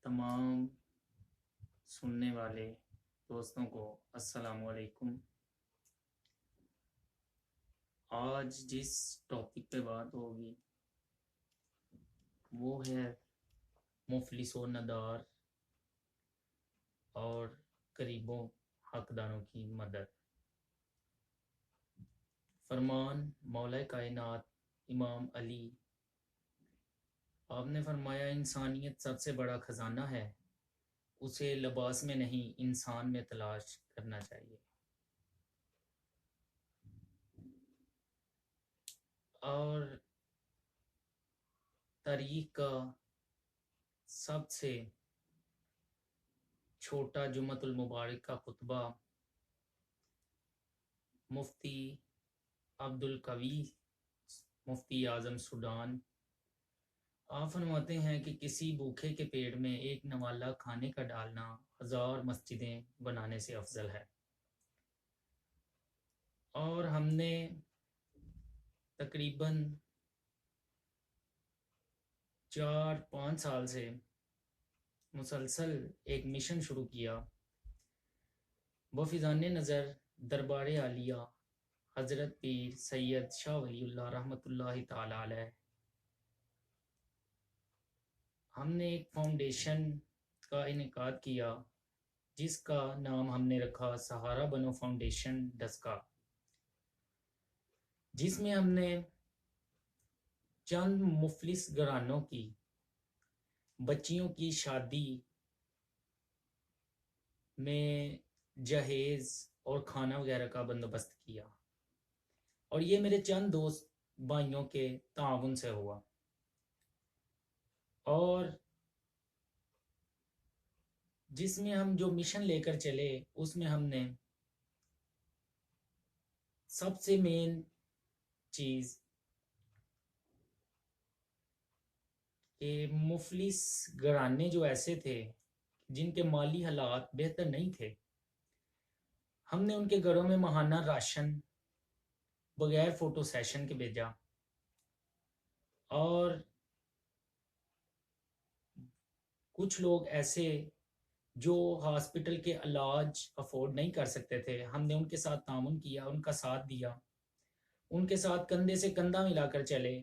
तमाम सुनने वाले दोस्तों को अस्सलाम वालेकुम। आज जिस टॉपिक पे बात होगी वो है मुफलिस व नदार और गरीबों हकदारों की मदद। फरमान मौला कायनात इमाम अली आपने फरमाया, इंसानियत सबसे बड़ा खजाना है, उसे लिबास में नहीं इंसान में तलाश करना चाहिए। और तारीख का सबसे छोटा जुम्मतुल मुबारक का खुतबा मुफ्ती अब्दुल कवी मुफ्ती आज़म सूडान आप फरमाते हैं कि किसी भूखे के पेट में एक नवाला खाने का डालना 1000 मस्जिदें बनाने से अफजल है। और हमने तकरीबन 4-5 साल से मुसलसल एक मिशन शुरू किया बफिज़ान नज़र दरबार आलिया हज़रत पीर सैयद शाह वलीउल्लाह रहमतुल्लाहि ताला अलैह। हमने एक फाउंडेशन का इनेकाद किया जिसका नाम हमने रखा सहारा बनो फाउंडेशन डस्का, जिसमें हमने चंद मुफलिस घरानों की बच्चियों की शादी में जहेज़ और खाना वगैरह का बंदोबस्त किया। और ये मेरे चंद दोस्त भाइयों के ताउन से हुआ। और जिसमें हम जो मिशन लेकर चले उसमें हमने सबसे मेन चीज़ कि मुफलिस घराने जो ऐसे थे जिनके माली हालात बेहतर नहीं थे, हमने उनके घरों में माहाना राशन बगैर फ़ोटो सेशन के भेजा। और कुछ लोग ऐसे जो हॉस्पिटल के इलाज अफोर्ड नहीं कर सकते थे, हमने उनके साथ तामुन किया, उनका साथ दिया, उनके साथ कंधे से कंधा मिलाकर चले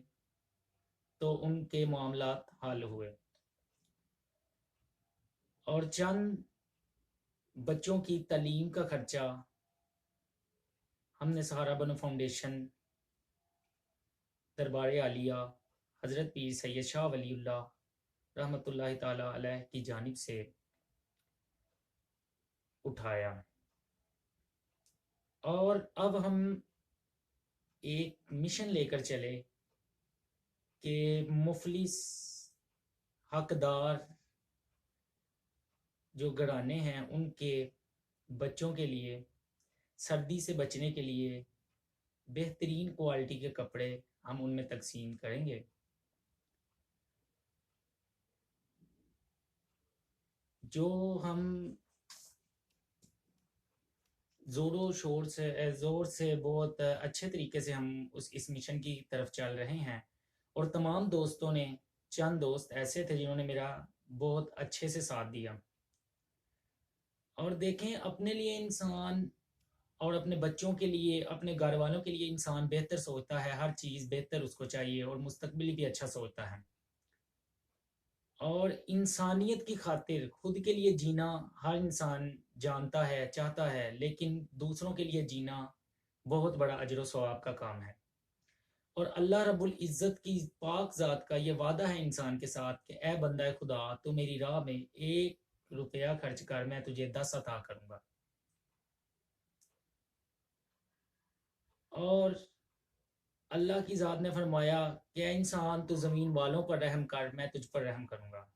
तो उनके मामलात हल हुए। और चंद बच्चों की तालीम का खर्चा हमने सहारा बनो फाउंडेशन दरबार आलिया हज़रत पीर सैयद शाह वलीउल्लाह रहमतुल्लाहि ताला अलैह की जानिब से उठाया। और अब हम एक मिशन लेकर चले कि मुफलिस हकदार जो घराने हैं उनके बच्चों के लिए सर्दी से बचने के लिए बेहतरीन क्वालिटी के कपड़े हम उनमें तकसीम करेंगे। जो हम ज़ोर से बहुत अच्छे तरीके से हम इस मिशन की तरफ चल रहे हैं। और तमाम दोस्तों ने, चंद दोस्त ऐसे थे जिन्होंने मेरा बहुत अच्छे से साथ दिया। और देखें, अपने लिए इंसान और अपने बच्चों के लिए, अपने घर वालों के लिए इंसान बेहतर सोचता है, हर चीज़ बेहतर उसको चाहिए और मुस्तकबिल भी अच्छा सोचता है। और इंसानियत की खातिर खुद के लिए जीना हर इंसान जानता है, चाहता है, लेकिन दूसरों के लिए जीना बहुत बड़ा अजर व सवाब का काम है। और अल्लाह रब्बुल इज़्ज़त की पाक ज़ात का ये वादा है इंसान के साथ कि ए बंदा खुदा, तू मेरी राह में 1 रुपया खर्च कर, मैं तुझे 10 अता करूँगा। और अल्लाह की ज़ात ने फरमाया कि ए इंसान, तू ज़मीन वालों पर रहम कर, मैं तुझ पर रहम करूँगा।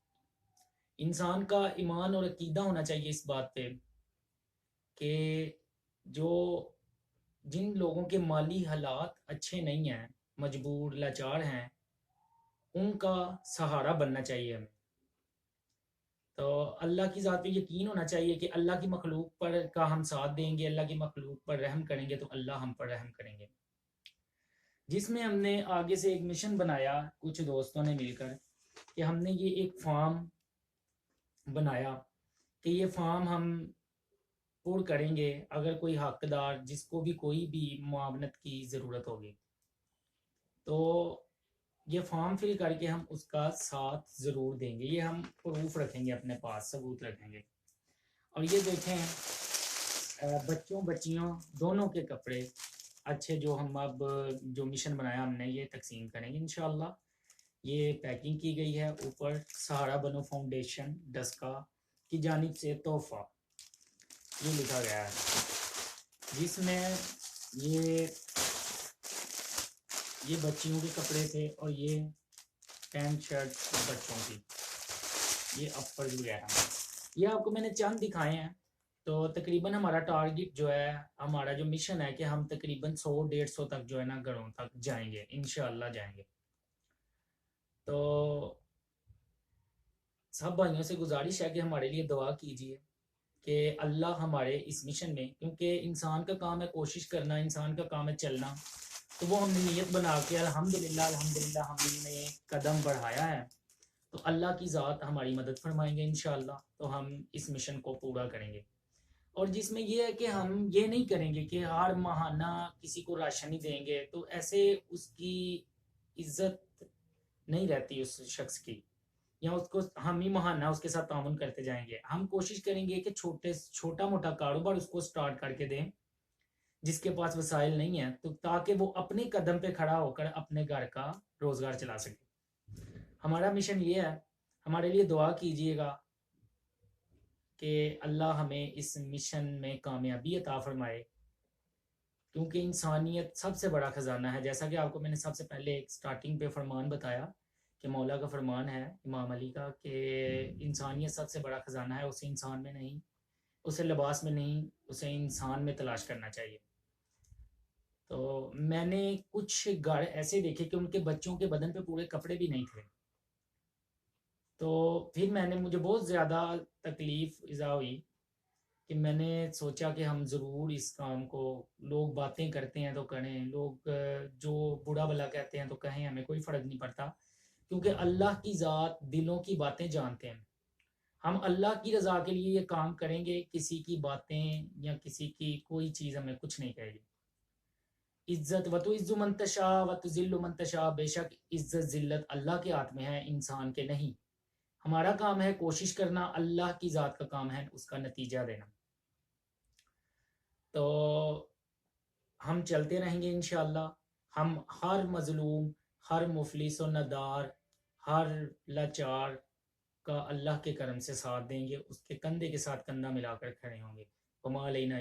इंसान का ईमान और अकीदा होना चाहिए इस बात पे कि जो जिन लोगों के माली हालात अच्छे नहीं हैं, मजबूर, लाचार हैं, उनका सहारा बनना चाहिए हमें। तो अल्लाह की ज़ात पे यकीन होना चाहिए कि अल्लाह की मखलूक पर का हम साथ देंगे, अल्लाह की मखलूक पर रहम करेंगे तो अल्लाह हम पर रहम करेंगे। जिसमें हमने आगे से एक मिशन बनाया कुछ दोस्तों ने मिलकर कि हमने ये एक फार्म बनाया कि ये फॉर्म हम पुर करेंगे, अगर कोई हकदार जिसको भी कोई भी मुआवनत की ज़रूरत होगी तो ये फॉर्म फिल करके हम उसका साथ ज़रूर देंगे। ये हम प्रूफ रखेंगे अपने पास, सबूत रखेंगे। और ये देखें बच्चों बच्चियों दोनों के कपड़े अच्छे जो हम अब जो मिशन बनाया हमने ये तकसीम करेंगे इंशाल्लाह। ये पैकिंग की गई है, ऊपर सहारा बनो फाउंडेशन डस्का की जानिब से तोहफ़ा ये लिखा गया है, जिसमें ये बच्चियों के कपड़े थे और ये पैंट शर्ट बच्चों की, ये अपर वगैरह ये आपको मैंने चंद दिखाए हैं। तो तकरीबन हमारा टारगेट जो है, हमारा जो मिशन है कि हम तकरीबन 100-150 तक जो है ना घरों तक जाएंगे इंशाल्लाह जाएंगे। तो सब भाइयों से गुजारिश है कि हमारे लिए दुआ कीजिए कि अल्लाह हमारे इस मिशन में, क्योंकि इंसान का काम है कोशिश करना, इंसान का काम है चलना, तो वो हमने नीयत बना के अल्हम्दुलिल्लाह अल्हम्दुलिल्लाह हमने कदम बढ़ाया है, तो अल्लाह की ज़ात हमारी मदद फरमाएंगे इंशाल्लाह। तो हम इस मिशन को पूरा करेंगे। और जिसमें ये है कि हम ये नहीं करेंगे कि हर माहाना किसी को राशन ही देंगे, तो ऐसे उसकी इज्जत नहीं रहती उस शख्स की, या उसको हम ही महाना उसके साथ तामुन करते जाएंगे। हम कोशिश करेंगे कि छोटा मोटा कारोबार उसको स्टार्ट करके दें जिसके पास वसाइल नहीं है, तो ताकि वो अपने कदम पे खड़ा होकर अपने घर का रोजगार चला सके। हमारा मिशन ये है, हमारे लिए दुआ कीजिएगा कि अल्लाह हमें इस मिशन में कामयाबी अता फरमाए, क्योंकि इंसानियत सबसे बड़ा ख़जाना है। जैसा कि आपको मैंने सबसे पहले एक स्टार्टिंग पे फरमान बताया कि मौला का फरमान है इमाम अली का कि इंसानियत सबसे बड़ा ख़जाना है, उसे इंसान में नहीं, उसे लिबास में नहीं, उसे इंसान में तलाश करना चाहिए। तो मैंने कुछ घर ऐसे देखे कि उनके बच्चों के बदन पे पूरे कपड़े भी नहीं थे, तो फिर मुझे बहुत ज़्यादा तकलीफ़ इज़ा हुई कि मैंने सोचा कि हम ज़रूर इस काम को, लोग बातें करते हैं तो करें, लोग जो बुरा भला कहते हैं तो कहें, हमें कोई फ़र्क नहीं पड़ता, क्योंकि अल्लाह की ज़ात दिलों की बातें जानते हैं। हम अल्लाह की रज़ा के लिए ये काम करेंगे, किसी की बातें या किसी की कोई चीज़ हमें कुछ नहीं कहेगी। इज़्ज़त व तुइज़्ज़ु मन तशा व तुज़िल्लु मन तशा, बेशक इज़्ज़त ज़िल्लत अल्लाह के हाथ में है, इंसान के नहीं। हमारा काम है कोशिश करना, अल्लाह की ज़ात का काम है उसका नतीजा देना। तो हम चलते रहेंगे इंशाल्लाह। हम हर मज़लूम, हर मुफलिस और नदार, हर लाचार का अल्लाह के करम से साथ देंगे, उसके कंधे के साथ कंधा मिलाकर खड़े होंगे। वमा अलैना